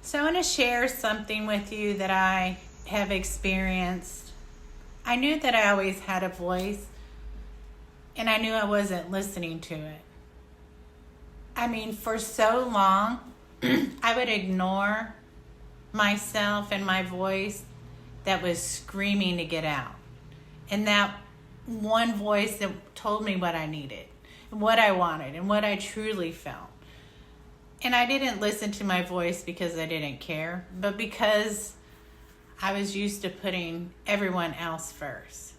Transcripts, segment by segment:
So I want to share something with you that I have experienced. I knew that I always had a voice, and I knew I wasn't listening to it. I mean, for so long, I would ignore myself and my voice that was screaming to get out. And that one voice that told me what I needed, what I wanted, and what I truly felt. And I didn't listen to my voice because I didn't care, but because I was used to putting everyone else first.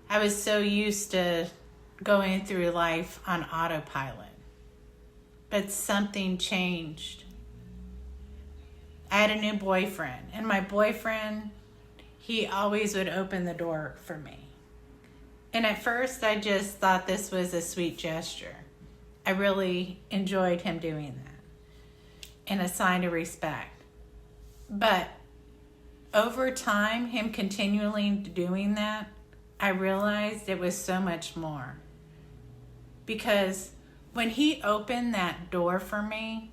I was so used to going through life on autopilot. But something changed. I had a new boyfriend, and my boyfriend, he always would open the door for me. And at first, I just thought this was a sweet gesture. I really enjoyed him doing that, and a sign of respect. But over time, him continually doing that, I realized it was so much more. Because when he opened that door for me,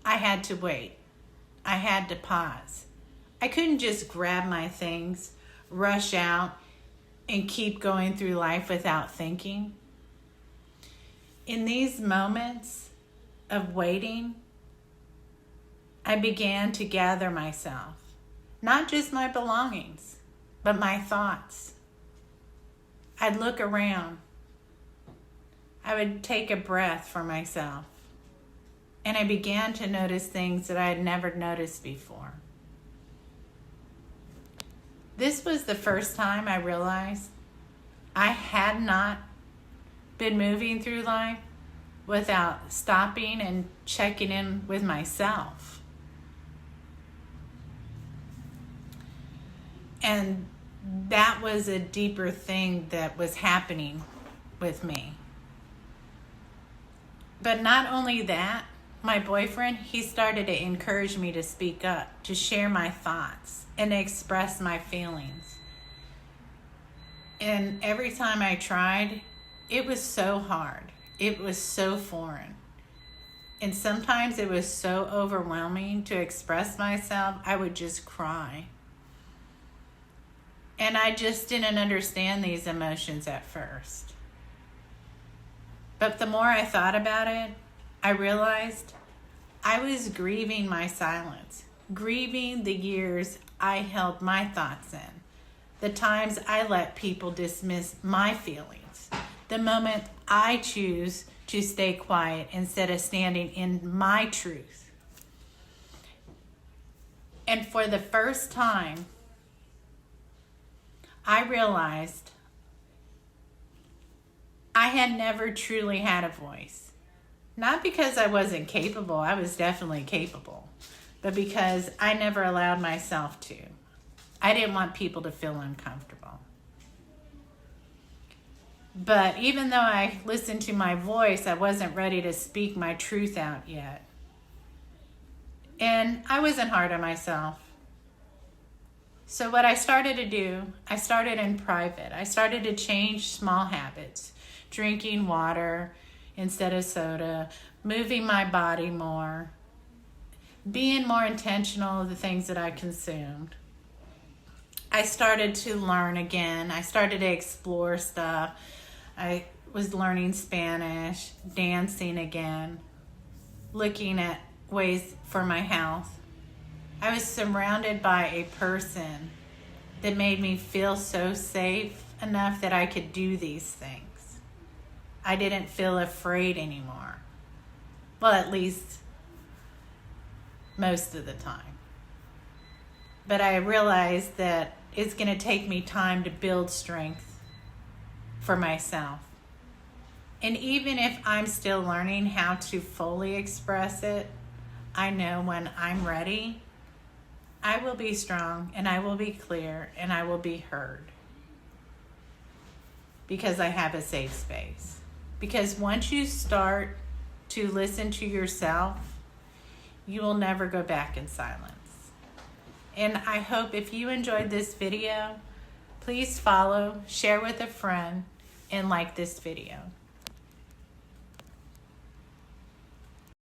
I had to wait. I had to pause. I couldn't just grab my things, rush out, and keep going through life without thinking. In these moments of waiting, I began to gather myself, not just my belongings, but my thoughts. I'd look around. I would take a breath for myself, and I began to notice things that I had never noticed before. This was the first time I realized I had not been moving through life without stopping and checking in with myself. And that was a deeper thing that was happening with me. But not only that, my boyfriend, he started to encourage me to speak up, to share my thoughts, and to express my feelings. And every time I tried, it was so hard. It was so foreign. And sometimes it was so overwhelming to express myself, I would just cry. And I just didn't understand these emotions at first. But the more I thought about it, I realized I was grieving my silence, grieving the years I held my thoughts in, the times I let people dismiss my feelings, the moment I choose to stay quiet instead of standing in my truth. And for the first time, I realized I had never truly had a voice. Not because I wasn't capable, I was definitely capable, but because I never allowed myself to. I didn't want people to feel uncomfortable. But even though I listened to my voice, I wasn't ready to speak my truth out yet. And I wasn't hard on myself. So what I started to do, I started in private. I started to change small habits, drinking water instead of soda, moving my body more, being more intentional of the things that I consumed. I started to learn again. I started to explore stuff. I was learning Spanish, dancing again, looking at ways for my health. I was surrounded by a person that made me feel so safe enough that I could do these things. I didn't feel afraid anymore. Well, at least most of the time. But I realized that it's going to take me time to build strength for myself. And even if I'm still learning how to fully express it, I know when I'm ready, I will be strong and I will be clear and I will be heard. Because I have a safe space. Because once you start to listen to yourself, you will never go back in silence. And I hope if you enjoyed this video, please follow, share with a friend, and like this video.